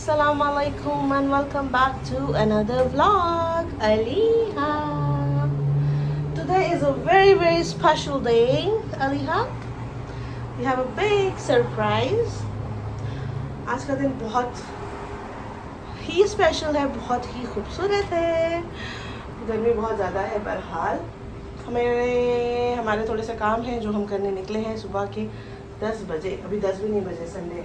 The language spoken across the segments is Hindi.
Assalamualaikum and welcome back to another vlog. Aliha. Today is a very special day, Aliha. We have a big surprise. आज का दिन बहुत ही स्पेशल है, बहुत ही खूबसूरत है. गर्मी बहुत ज़्यादा है, बहरहाल हमारे थोड़े से काम हैं जो हम करने निकले हैं सुबह के 10 बजे. अभी 10 भी नहीं बजे संडे,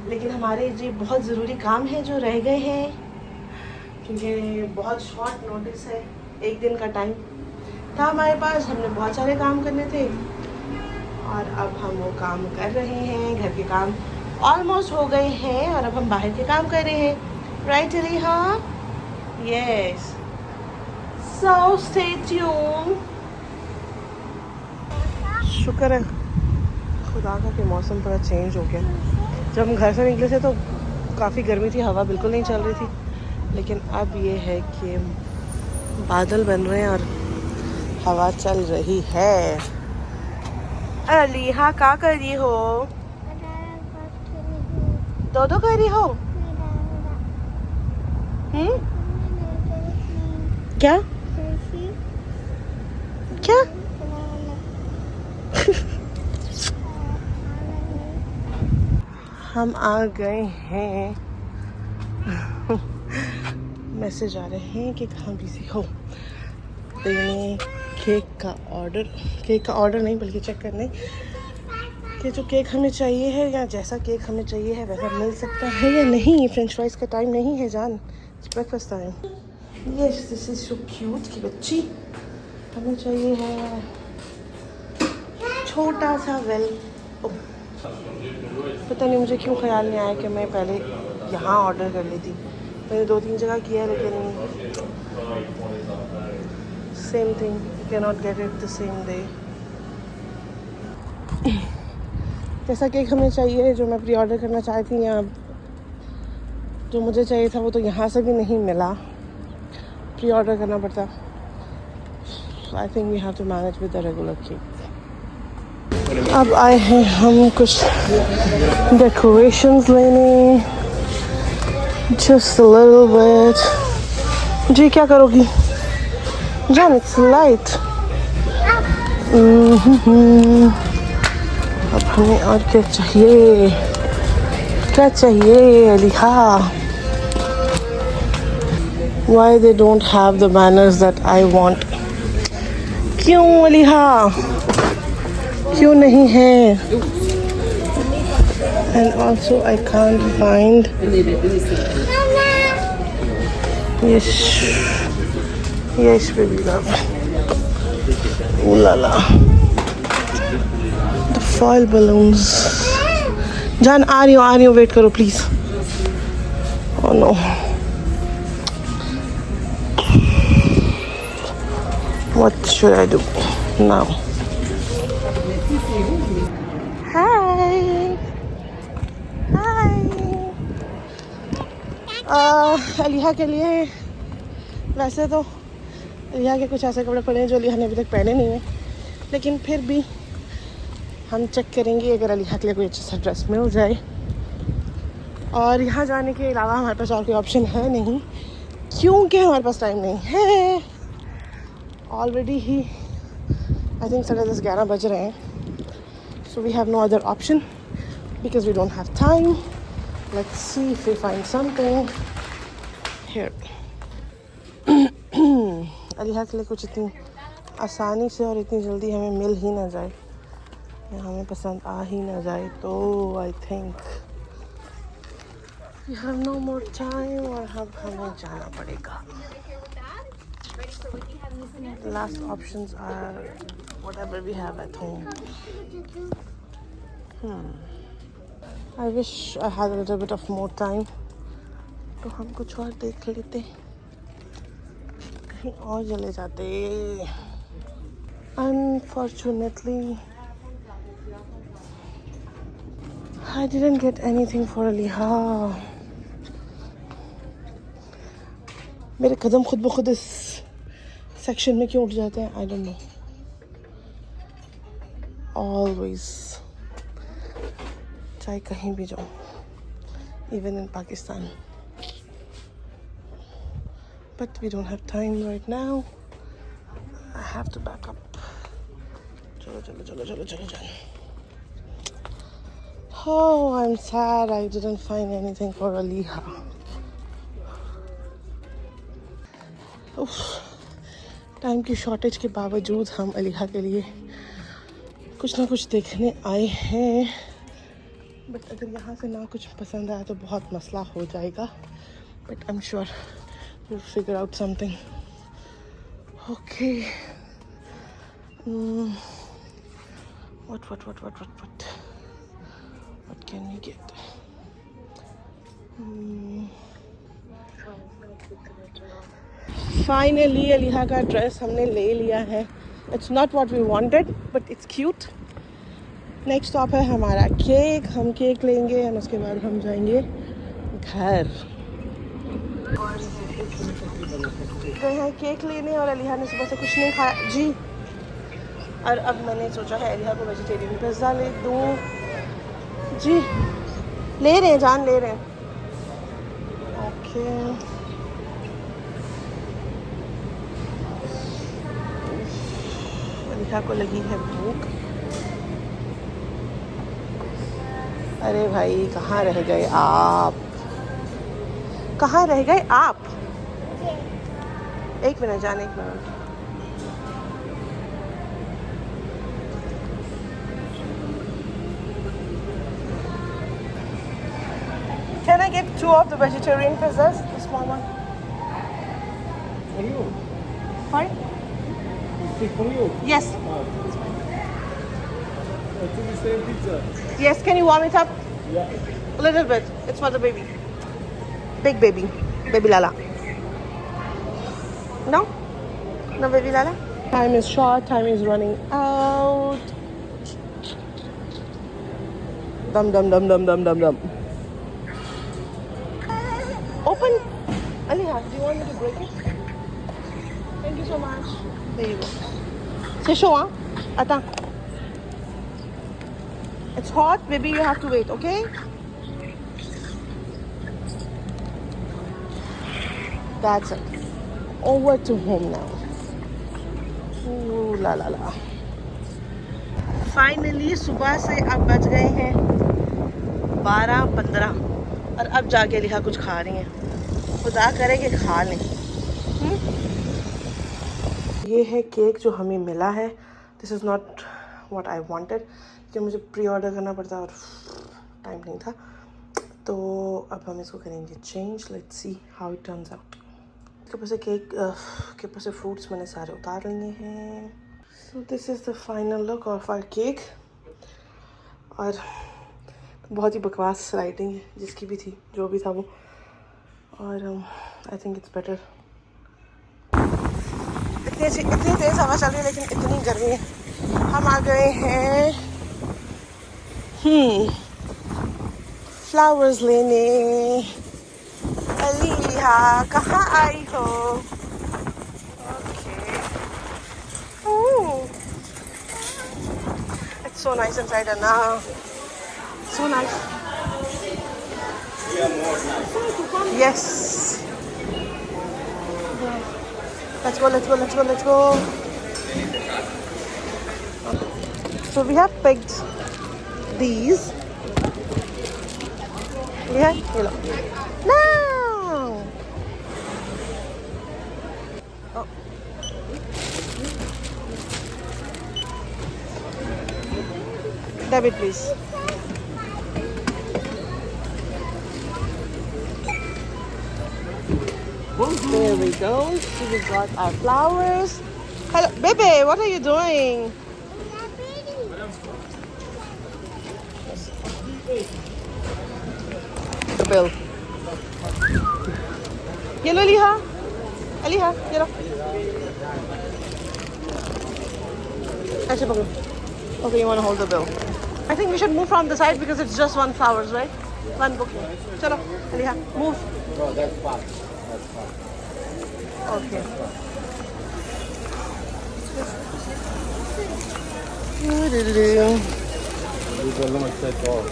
लेकिन हमारे जी बहुत ज़रूरी काम है जो रह गए हैं क्योंकि बहुत शॉर्ट नोटिस है. एक दिन का टाइम था हमारे पास, हमने बहुत सारे काम करने थे और अब हम वो काम कर रहे हैं. घर के काम ऑलमोस्ट हो गए हैं और अब हम बाहर के काम कर रहे हैं. राइट अली? हाँ, यस. So stay tune. शुक्र है खुदा का कि मौसम थोड़ा चेंज हो गया. जब हम घर से निकले थे तो काफ़ी गर्मी थी, हवा बिल्कुल नहीं चल रही थी, लेकिन अब ये है कि बादल बन रहे हैं और हवा चल रही है. अली हाँ, क्या कर रही हो? दो कर रही हो? क्या क्या? हम आ गए हैं. मैसेज आ रहे हैं कि कहाँ बिजी हो. देने केक का ऑर्डर नहीं बल्कि चेक करने कि जो केक हमें चाहिए है या जैसा केक हमें चाहिए है वैसा मिल सकता है या नहीं. फ्रेंच फ्राइज का टाइम नहीं है जान, it's breakfast time. Yes, this is so cute की बच्ची. हमें चाहिए है छोटा सा पता नहीं मुझे क्यों ख्याल नहीं आया कि मैं पहले यहाँ ऑर्डर कर लेती. मैंने 2-3 जगह किया लेकिन same thing, you can not get it the same day. जैसा केक हमें चाहिए जो मैं प्री ऑर्डर करना चाहती थी या जो मुझे चाहिए था वो तो यहाँ से भी नहीं मिला. प्री ऑर्डर करना पड़ता. I think we have to manage with the regular cake. अब आए हैं हम कुछ डेकोरेशंस लेने. Just a little bit. जी क्या करोगी जान? It's light. अब हमें और क्या चाहिए अलीहा? Why they don't have the banners that I want? क्यों अलीहा, क्यों नहीं है? And also I can't find. Yes baby love. Ooh la la. The foil balloons. जान आ रही हूँ, वेट करो please. Oh no. What should I do now? अलिहा के लिए वैसे तो अलिहा के कुछ ऐसे कपड़े पड़े हैं जो अलिहा ने अभी तक पहने नहीं हैं, लेकिन फिर भी हम चेक करेंगे अगर अलिहा के लिए कोई अच्छा सा ड्रेस मिल जाए. और यहाँ जाने के अलावा हमारे पास और कोई ऑप्शन है नहीं क्योंकि हमारे पास टाइम नहीं है. ऑलरेडी ही आई थिंक 10:30-11 बज रहे हैं. So we have no other option because we don't have time. Let's see if we find something here. Aliha के लिए कुछ इतनी आसानी से और इतनी जल्दी हमें मिल ही ना जाए या हमें पसंद आ ही ना जाए तो I think we have no more time और अब हमें जाना पड़ेगा. The last options are whatever we have at home. I wish I had a little bit of more time. तो हम कुछ और देख लेते, कहीं और चले जाते. Unfortunately, I didn't get anything for Aliha. मेरे कदम खुद ब खुद इस सेक्शन में क्यों उठ जाते हैं, I don't know. Always. चाहे कहीं भी जाऊँ even in Pakistan. But we don't have time right now. I have to back up. Chalo, chalo, chalo, chalo, chalo, chalo. Oh, I'm sad I didn't find anything for Aliha. Time की शॉर्टेज के बावजूद हम अलीहा के लिए कुछ ना कुछ देखने आए हैं. बट अगर यहाँ से ना कुछ पसंद आया तो बहुत मसला हो जाएगा. But I am sure we'll figure out something. Okay. What can we get? Finally, Aliha का ड्रेस हमने ले लिया है. It's not what we wanted, but it's cute. Next stop है हमारा केक. हम केक लेंगे और उसके बाद हम जाएंगे घर. गए हैं केक लेने और अलीहा ने सुबह से कुछ नहीं खाया जी. और अब मैंने सोचा है अलीहा को वेजिटेरियन पिज़्ज़ा ले दूँ जी. ले रहे हैं जान, ले रहे हैं. ओके. अलीहा को लगी है भूख. अरे भाई कहाँ रह गए आप? कहाँ रह गए आप? एक मिनट जान, एक minute. Can I get 2 of the vegetarian pizzas? The small one. For you? Sorry? Stick for you? Yes. To the same pizza. Yes, can you warm it up? Yeah. A little bit. It's for the baby. Big baby. Baby Lala. No? No baby Lala? Time is short. Time is running out. Dum dum dum dum dum dum dum. Open. Aliha, do you want me to break it? Thank you so much. There you go. Say show, huh? Ata. It's hot, baby. You have to wait, okay? That's it. Over to home now. Ooh la la la. Finally, सुबह से अब बज गए हैं 12:15 और अब जाके अलीहा कुछ खा रही हैं. खुदा करे कि खा लें. ये है केक जो हमें मिला है. This is not what I wanted कि मुझे प्री ऑर्डर करना पड़ता और टाइम नहीं था. तो अब हम इसको करेंगे change. Let's see how it turns out. इसके ऊपर से केक के ऊपर से फ्रूट्स मैंने सारे उतार लिए हैं. So this is the final look of our cake. और बहुत ही बकवास राइटिंग है जिसकी भी थी, जो भी था वो. और आई थिंक इट्स बेटर. इतनी तेज़ हवा चल रही है लेकिन इतनी गर्मी है. हम आ गए हैं फ्लावर्स लेने. अलीहा कहाँ आई हो? It's so nice inside and now. So nice. Yes. Let's go, let's go, let's go, let's go. So we have picked these. Yeah, hello. No. Oh. Debit, please. There we go. So we got our flowers. Hello, baby. What are you doing? The bill. Yellow, Aliha. Aliha, yellow. Okay, you want to hold the bill. I think we should move from the side because it's just one flowers, right? One bouquet. Chalo, Aliha, move. No, that's fine. That's fine. Okay. Leave the limit set off.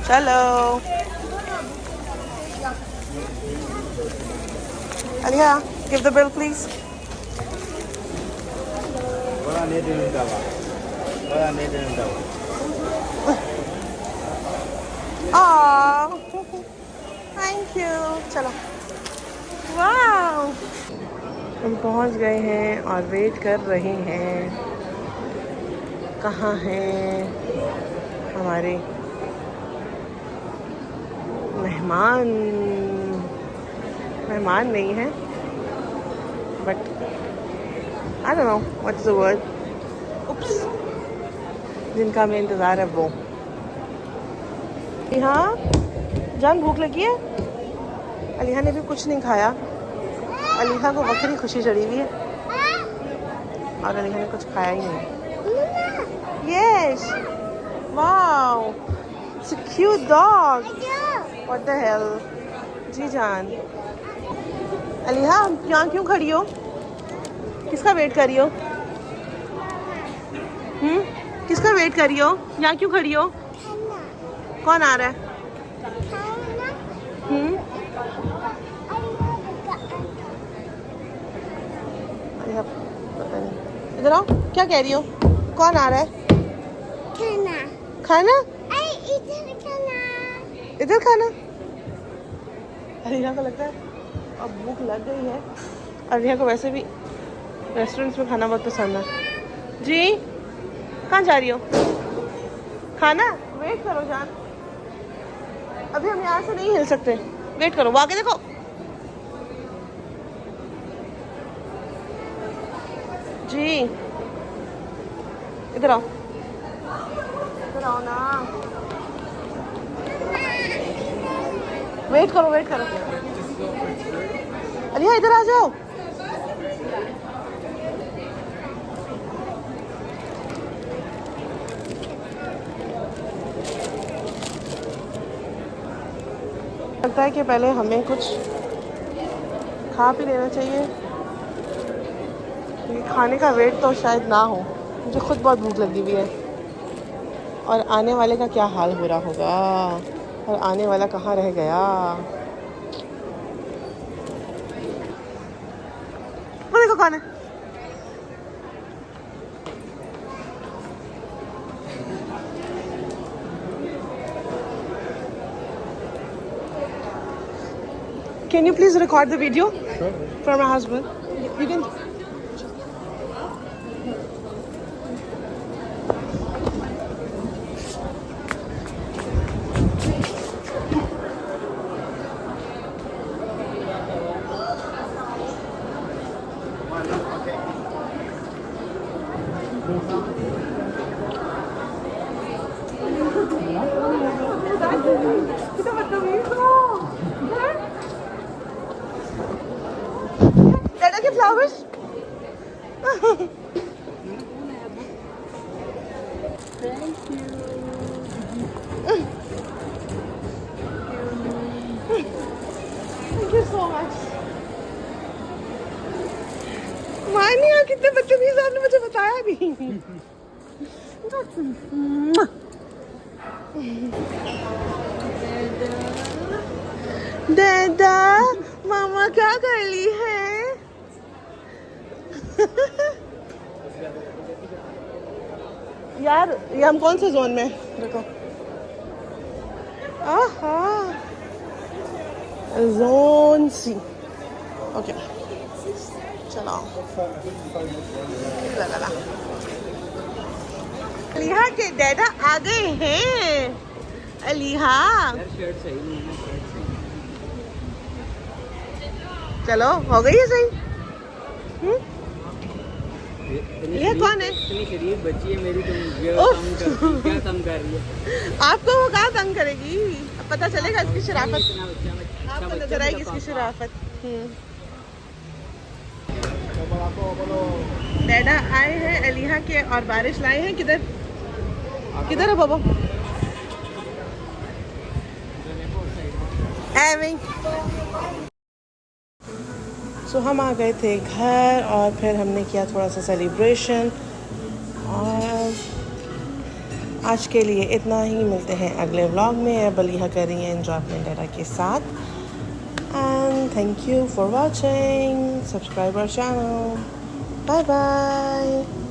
चलो Alia, give the bill please. Thank you. चलो. वाह, हम पहुंच गए हैं और वेट कर रहे हैं. कहाँ हैं हमारे मेहमान? मेहमान नहीं है, but I don't know what's the word. Oops. जिनका हमें इंतज़ार है वो. हाँ जान, भूख लगी है? अलीहा ने भी कुछ नहीं खाया. अलीहा को बकरी खुशी चढ़ी हुई है और अलीहा ने कुछ खाया ही नहीं. Yes. Wow, it's a cute dog. What the hell. जी जान. अलीहा, यहाँ क्यों खड़ी हो? किसका वेट कर रही हो? किसका वेट कर रही हो? यहाँ क्यों खड़ी हो? कौन आ रहा है? पता नहीं. इधर आओ. क्या कह रही हो? कौन आ रहा है? खाना. खाना? इधर खाना. इधर खाना? अरिया को लगता है अब भूख लग गई है. अरिया को वैसे भी रेस्टोरेंट्स में खाना बहुत पसंद है. जी, कहाँ जा रही हो? खाना? वेट करो जान, अभी हम यहाँ से नहीं हिल सकते. वेट करो. वो आगे देखो. जी, इधर आओ. इधर आओ ना. वेट करो, वेट करो. अलिया इधर आ जाओ. लगता है कि पहले हमें कुछ खा पी लेना चाहिए, क्योंकि खाने का वेट तो शायद ना हो. मुझे खुद बहुत भूख लगी हुई है और आने वाले का क्या हाल हो रहा होगा, और आने वाला कहाँ रह गया. वो देखो कौन है. Can you please record the video? Sure. For my husband? You can. Dada के flowers? Thank you. Thank you so much. मानी यहाँ कितने बदतमीज आपने मुझे बताया नहीं. दादा, मामा क्या कर ली है? यार ये हम कौन से जोन में? देखो. आहा, जोन सी. ओके, चलो. लगा. अलीहा के दादा आ गए हैं. अलीहा, चलो हो गई है सही. ये कौन है? इतनी शरीफ बच्ची है मेरी, तुम क्या तंग कर रही है? आपको वो कहाँ तंग करेगी? अब पता चलेगा इसकी शराफत. आपको नजर आएगी इसकी शराफत. डैडा आए हैं अलीहा के और बारिश लाए हैं. किधर किधर है बाबा? सो हम आ गए थे घर और फिर हमने किया थोड़ा सा सेलिब्रेशन और आज के लिए इतना ही, मिलते हैं अगले व्लॉग में। अब अलीहा कर रही है एंजॉय अपने डैडा के साथ। And thank you for watching, subscribe our channel, bye bye.